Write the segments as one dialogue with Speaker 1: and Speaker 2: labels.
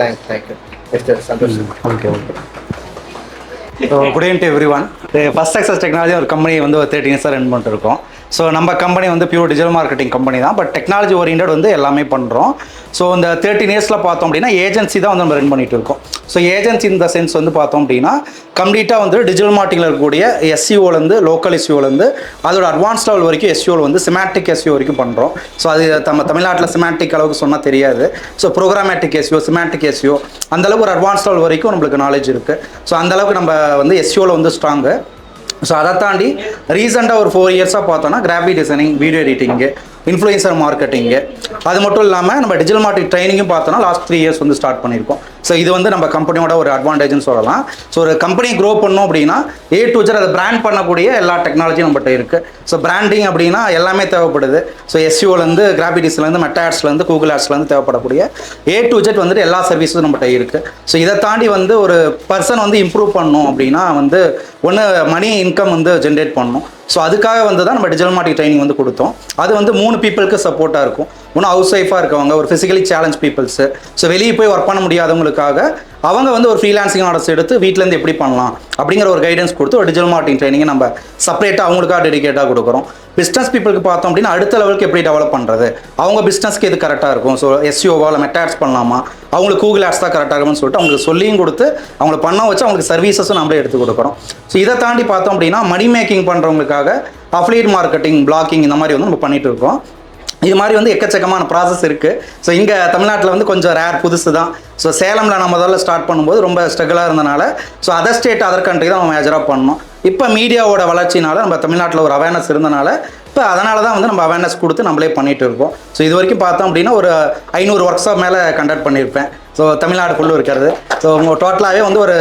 Speaker 1: Thank you mister Santhosh.
Speaker 2: Okay. So good evening to everyone. First success technology ஒரு company வந்து ஒரு 13 இயர்ஸாக run பண்ணிட்டு இருக்கோம். ஸோ நம்ம கம்பெனி வந்து பியூர் டிஜிட்டல் மார்க்கெட்டிங் கம்பெனி தான், பட் டெக்னாலஜி ஓரியன்ட் வந்து எல்லாமே பண்ணுறோம். ஸோ இந்த 13 இயர்ஸில் பார்த்தோம் அப்படின்னா ஏஜென்சி தான் வந்து நம்ம ரன் பண்ணிட்டு இருக்கோம். ஸோ ஏஜென்சி இந்த சென்ஸ் வந்து பார்த்தோம் அப்படின்னா கம்ப்ளீட்டாக வந்து டிஜிட்டல் மார்க்கெட்டிங்கில் இருக்கக்கூடிய எஸ்சிஓலேருந்து லோக்கல் எஸ்சிஓலேருந்து அதோட அட்வான்ஸ் லெவல் வரைக்கும் எஸ்சிஓவில் வந்து சிமேட்டிக் எஸ்சிஓ வரைக்கும் பண்ணுறோம். ஸோ அது தமிழ்நாட்டில் சிமேட்டிக் அளவுக்கு சொன்னால் தெரியாது. ஸோ ப்ரோக்ராமேட்டிக் எஸ்சிஓ, சிமேட்டிக் எஸ்சிஓ அந்தளவுக்கு ஒரு அட்வான்ஸ் லெவல் வரைக்கும் நம்மளுக்கு நாலேஜ் இருக்குது. ஸோ அந்தளவுக்கு நம்ம வந்து எஸ்சிஓவில் வந்து ஸ்ட்ராங்கு. ஸோ அதை தாண்டி ரீசெண்டாக ஒரு 4 இயர்ஸாக பார்த்தோன்னா graphic designing, video editing, influencer marketing, அது மட்டும் இல்லாமல் நம்ம டிஜிட்டல் மார்க்கெட்டிங் ட்ரைனிங்கும் பார்த்தோன்னா லாஸ்ட் 3 இயர்ஸ் வந்து ஸ்டார்ட் பண்ணியிருக்கோம். ஸோ இது வந்து நம்ம கம்பெனியோட ஒரு அட்வான்டேஜ்னு சொல்லலாம். ஸோ ஒரு கம்பெனி க்ரோ பண்ணோம் அப்படின்னா A to Z அதை பிராண்ட் பண்ணக்கூடிய எல்லா டெக்னாலஜியும் நம்மகிட்ட இருக்குது. ஸோ பிராண்டிங் அப்படின்னா எல்லாமே தேவைப்படுது. ஸோ எஸ்சிஓலேருந்து கிராஃபிக் டிசைன்லேருந்து மெட்டா ஆட்ஸ்லேருந்து கூகுள் ஆட்ஸ்லேருந்து தேவைப்படக்கூடிய A to Z வந்துட்டு எல்லா சர்வீஸும் நம்மகிட்ட இருக்குது. ஸோ இதை தாண்டி வந்து ஒரு பர்சன் வந்து இம்ப்ரூவ் பண்ணணும் அப்படின்னா வந்து ஒன்று மணி இன்கம் வந்து ஜென்ரேட் பண்ணணும். ஸோ அதுக்காக வந்து தான் நம்ம டிஜிட்டல் மார்க்கெட்டிங் ட்ரைனிங் வந்து கொடுத்தோம். அது வந்து 3 பீப்புளுக்கு சப்போர்ட்டாக இருக்கும். ஒன்று ஹவுஸ் ஒய்ஃபாக இருக்கவங்க, ஒரு ஃபிசிக்கலி சேலஞ்ச் பீப்புள்ஸு, ஸோ வெளியே போய் ஒர்க் பண்ண முடியாதவங்களுக்காக அவங்க வந்து ஒரு ஃப்ரீலான்சிங் ஆர்டர்ஸ் எடுத்து வீட்டிலேருந்து எப்படி பண்ணலாம் அப்படிங்கிற ஒரு கைடன்ஸ் கொடுத்து ஒரு டிஜிட்டல் மார்க்கெட்டிங் ட்ரைனிங்கை நம்ம செப்பரேட்டாக அவங்களுக்காக டெடிகேட்டாக கொடுக்குறோம். பிஸ்னஸ் பீப்புளுக்கு பார்த்தோம் அப்படின்னா அடுத்த லெவலுக்கு எப்படி டெவலப் பண்ணுறது, அவங்க பிஸ்னஸ்க்கு எது கரெக்டாக இருக்கும், ஸோ எஸ்சிஓவா இல்லை மெட்டா ஆட்ஸ் பண்ணலாமா, அவங்களுக்கு கூகுள் ஆட்ஸ் தான் கரெக்டாக இருக்கும்னு சொல்லிட்டு அவங்களுக்கு சொல்லியும் கொடுத்து அவங்களை பண்ண வச்சு அவங்களுக்கு சர்வீசஸும் நம்மளே எடுத்து கொடுக்குறோம். ஸோ இதை தாண்டி பார்த்தோம் அப்படின்னா மணி மேக்கிங் பண்ணுறவங்களுக்காக அஃபிலியேட் மார்க்கெட்டிங், பிளாக்கிங் இந்த மாதிரி வந்து நம்ம பண்ணிட்டு இருக்கோம். இது மாதிரி வந்து எக்கச்சக்கமான ப்ராசஸ் இருக்குது. ஸோ இங்கே தமிழ்நாட்டில் வந்து கொஞ்சம் ரேர், புதுசு தான். ஸோ சேலமில் நம்ம முதல்ல ஸ்டார்ட் பண்ணும்போது ரொம்ப ஸ்ட்ரகிளாக இருந்தனால so other state, other country தான் நம்ம மேஜராக பண்ணோம். இப்போ மீடியாவோட வளர்ச்சினால நம்ம தமிழ்நாட்டில் ஒரு அவேர்னஸ் இருந்தனால இப்போ அதனால தான் வந்து நம்ம அவேர்னஸ் கொடுத்து நம்மளே பண்ணிகிட்டு இருக்கோம். ஸோ இது வரைக்கும் பார்த்தோம் அப்படின்னா ஒரு 500 ஒர்க் ஷாப் மேலே கண்டக்ட் பண்ணியிருப்பேன். ஸோ தமிழ்நாடு ஃபுல்லும் இருக்கிறது. ஸோ உங்கள் டோட்டலாகவே வந்து ஒரு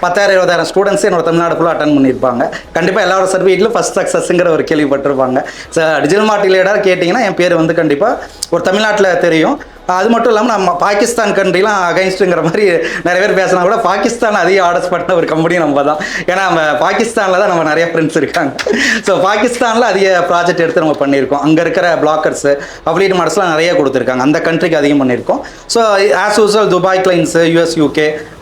Speaker 2: 10,000-20,000 ஸ்டூடெண்ட்ஸ் என்னோட தமிழ்நாடு ஃபுல்லாக அட்டன் பண்ணியிருப்பாங்க. கண்டிப்பாக எல்லாரோட சர்வீஸ்லையும் ஃபஸ்ட் சக்ஸஸ்ங்கிற ஒரு கேள்விப்பட்டிருப்பாங்க. ஸோ டிஜிட்டல் மார்க்கெட்டிங் லீடர் கேட்டிங்கன்னா என் பேர் வந்து கண்டிப்பாக ஒரு தமிழ்நாட்டில் தெரியும். அது மட்டும் இல்லாமல் நம்ம பாகிஸ்தான் கண்ட்ரிலாம் அகைன்ஸ்ட்டுங்கிற மாதிரி நிறைய பேர் பேசினா கூட பாகிஸ்தான் அதிக ஆர்டர்ஸ் பண்ண ஒரு கம்பெனி நம்ம தான். ஏன்னா நம்ம பாகிஸ்தானில் தான் நம்ம நிறைய ஃப்ரெண்ட்ஸ் இருக்காங்க. ஸோ பாகிஸ்தானில் அதிக ப்ராஜெக்ட் எடுத்து நம்ம பண்ணியிருக்கோம். அங்கே இருக்கிற பிளாக்கர்ஸு, அஃபிலியேட் மாடல்ஸ்லாம் நிறைய கொடுத்துருக்காங்க. அந்த கண்ட்ரிக்கு அதிகம் பண்ணியிருக்கோம். So as usual Dubai clients, US, UK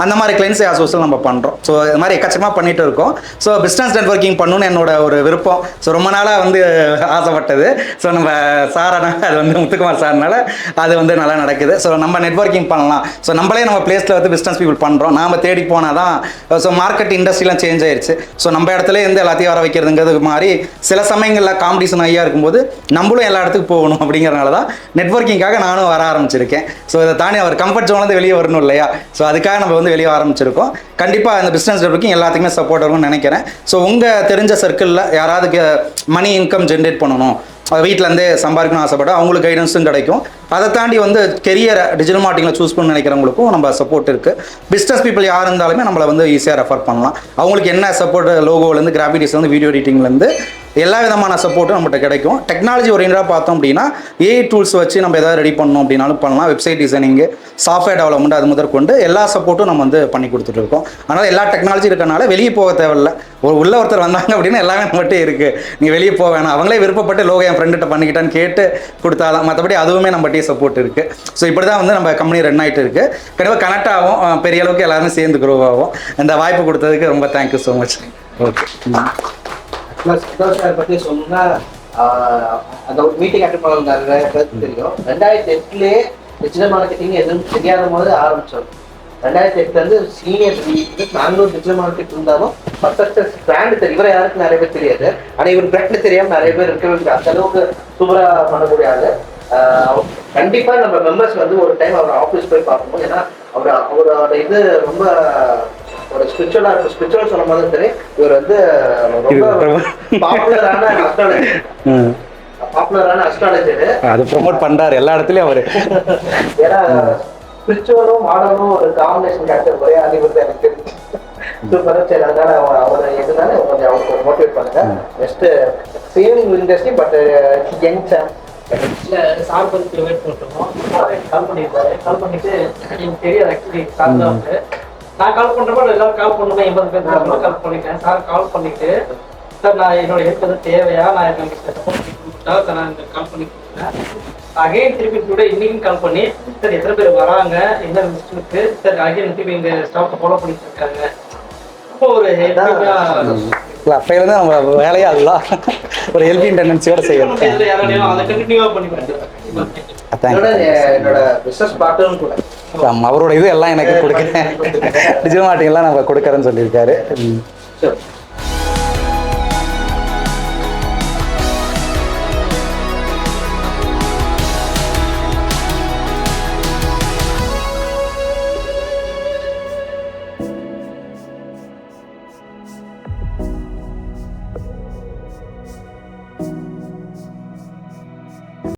Speaker 2: அந்த மாதிரி கிளைண்ட்ஸ் ஆஸ் யூஸ்வல் நம்ம பண்ணுறோம். ஸோ இது மாதிரி எக்கச்சக்கமாக பண்ணிகிட்டு இருக்கோம். ஸோ பிஸ்னஸ் நெட்வொர்க்கிங் பண்ணணும்னு என்னோட ஒரு விருப்பம். ஸோ ரொம்ப நாளாக வந்து ஆசைப்பட்டது. ஸோ நம்ம சாரானால அது வந்து முத்துக்குமார் சார்னால அது வந்து நல்லா நடக்குது. ஸோ நம்ம நெட்வொர்க்கிங் பண்ணலாம். ஸோ நம்மளே நம்ம பிளேஸில் வந்து பிஸ்னஸ் பீப்புள் பண்ணுறோம். நாம் தேடி போனால் தான். ஸோ மார்க்கெட் இண்டஸ்ட்ரிலாம் சேஞ்ச் ஆயிடுச்சு. ஸோ நம்ம இடத்துல இருந்து எல்லாத்தையும் வர வைக்கிறதுங்கிறது மாதிரி சில சமயங்களில் காம்படிஷன் ஐயா இருக்கும்போது நம்மளும் எல்லா இடத்துக்கு போகணும் அப்படிங்கிறனால தான் நெட்வொர்க்கிங்காக நானும் வர ஆரம்பிச்சிருக்கேன். ஸோ இதை தாண்டி அவர் கம்ஃபர்ட் ஜோன்லேருந்து வெளியே வரணும் இல்லையா? ஸோ அதுக்காக நம்ம வந்து வெளியே ஆரம்பிச்சிருக்கோம். கண்டிப்பாக இந்த பிஸ்னஸ் நெட்வொர்க்கிங் எல்லாத்துக்குமே சப்போர்ட் வரும்னு நினைக்கிறேன். ஸோ உங்கள் தெரிஞ்ச சர்க்கிளில் யாராவது மணி இன்கம் ஜென்ரேட் பண்ணணும், வீட்டிலேருந்தே சம்பாதிக்கணும்னு ஆசைப்பட்டா அவங்களுக்கு கைடன்ஸும் கிடைக்கும். அதை தாண்டி வந்து கெரியரை டிஜிட்டல் மார்க்கெட்டிங்கில் சூஸ் பண்ண நினைக்கிறவங்களுக்கும் நம்ம சப்போர்ட் இருக்குது. பிஸ்னஸ் பீப்புள் யார் இருந்தாலுமே நம்மளை வந்து ஈஸியாக ரெஃபர் பண்ணலாம். அவங்களுக்கு என்ன சப்போர்ட், லோகோலேருந்து கிராஃபிக் டிசைன்லேருந்து வீடியோ எடிட்டிங்லேருந்து எல்லா விதமான சப்போர்ட்டும் நம்மகிட்ட கிடைக்கும். டெக்னாலஜி ஓரியன்டாக பார்த்தோம் அப்படின்னா AI டூல்ஸ் வச்சு நம்ம எதாவது ரெடி பண்ணணும் அப்படின்னாலும் பண்ணலாம். வெப்சைட் டிசைனிங்கு, சாஃப்ட்வேர் டெவலப்மெண்ட் அது முதற்கொண்டு எல்லா சப்போர்ட்டும் நம்ம வந்து பண்ணி கொடுத்துட்டு இருக்கோம். அதனால் எல்லா டெக்னாலஜி இருக்கனால வெளியே போக தேவையில்லை. உள்ள ஒருத்தர் வந்தாங்க அப்படின்னா எல்லாமே நம்மகிட்டே இருக்குது. நீ வெளியே போக வேணாம், அவங்களே விருப்பப்பட்டு லோகோ என் ஃப்ரெண்டுகிட்ட பண்ணிக்கிட்டான்னு கேட்டு கொடுத்தாதான். மற்றபடி அதுவுமே நம்மகிட்டே சப்போர்ட் இருக்குது. ஸோ இப்படி தான் வந்து நம்ம கம்பெனி ரன் ஆகிட்டு இருக்குது. கண்டிப்பாக கனெக்ட் ஆகும், பெரிய அளவுக்கு எல்லாருமே சேர்ந்து க்ரோ ஆகும். இந்த வாய்ப்பு கொடுத்ததுக்கு ரொம்ப thank you so much. Okay.
Speaker 1: Santhosh பற்றி சொன்னால் அந்த ஒரு மீட்டிங் அட்டன் பண்ண நிறைய பேருக்கு தெரியும். 2008 டிஜிட்டல் மார்க்கெட்டிங் எதுவும் தெரியாத போது ஆரம்பித்தோம். 2008 சீனியர் பெங்களூர் டிஜிட்டல் மார்க்கெட் இருந்தாலும் பிராண்ட் தெரியும். இவரை யாருக்கும் நிறைய பேர் தெரியாது. ஆனால் இவர் பிராண்ட் தெரியாமல் நிறைய பேர் இருக்கவே அந்த அளவுக்கு சூப்பராக பண்ணக்கூடிய ஆளு. கண்டிப்பாக நம்ம மெம்பர்ஸ் வந்து ஒரு டைம் அவர் ஆஃபீஸ் போய் பார்க்கணும். ஏன்னா அவரோட இது ரொம்ப ஒரு ஸ்பிரிச்சுவல் சொல்லும் போது சரி, இவர் வந்து ரொம்ப பாப்புலரான அஸ்ட்ராலஜர்.
Speaker 2: அது ப்ரொமோட் பண்றாரு எல்லா இடத்துலயும் அவரு.
Speaker 1: ஏன்னா ஸ்பிரிச்சுவலும் மாடர்னும் ஒரு காம்பினேஷன் கிடைச்சது ஒரே அதிபர் எனக்கு தெரிஞ்சு. சூப்பரா சரி. அதனால அவர் எதுனால கொஞ்சம் அவங்க மோட்டிவேட் பண்ணுங்க. Next same industry but young Sam
Speaker 3: sir பற்றி வெயிட் பண்ணிருக்கோம். கால் பண்ணியிருக்காரு. கால் பண்ணிட்டு எனக்கு தெரியாது ஆக்சுவலி சார் தான் வந்து நான் கால் பண்ணுறப்ப எல்லாரும் கால் பண்ணுவேன். 80 பேர் கால் பண்ணிட்டேன். சார் கால் பண்ணிட்டு சார் நான் என்னோட ஹெல்ப் எதுவும் தேவையா, நான் எனக்கு சப்போர்ட் கொடுத்தா சார் நான் கால் பண்ணி கொடுத்தேன். அகைன் திருப்பி கூட இன்னைக்கும் கால் பண்ணி சார் எத்தனை பேர் வராங்க என்ன லிஸ்ட் சார் அகைன் திருப்பி எங்க ஸ்டாஃப் ஃபாலோ பண்ணிட்டு இருக்காங்க. அப்போ ஒரு ஹெல்ப்பிங்கா
Speaker 2: இல்லை அப்போலேருந்து நம்ம வேலையாக அதுதான் ஒரு ஹெல்பிங் டெண்டன்சியோட செய்யணும்.
Speaker 3: யாரையும் அதை கண்டினியூவா பண்ணி
Speaker 1: என்னோட பிசினஸ் பார்ட்னரும் கூட
Speaker 2: அவரோட இது எல்லாம் எனக்கு கொடுக்குறேன் டிஜிட்டல் மார்க்கெட்டிங் எல்லாம் நம்ம கொடுக்குறேன்னு சொல்லியிருக்காரு.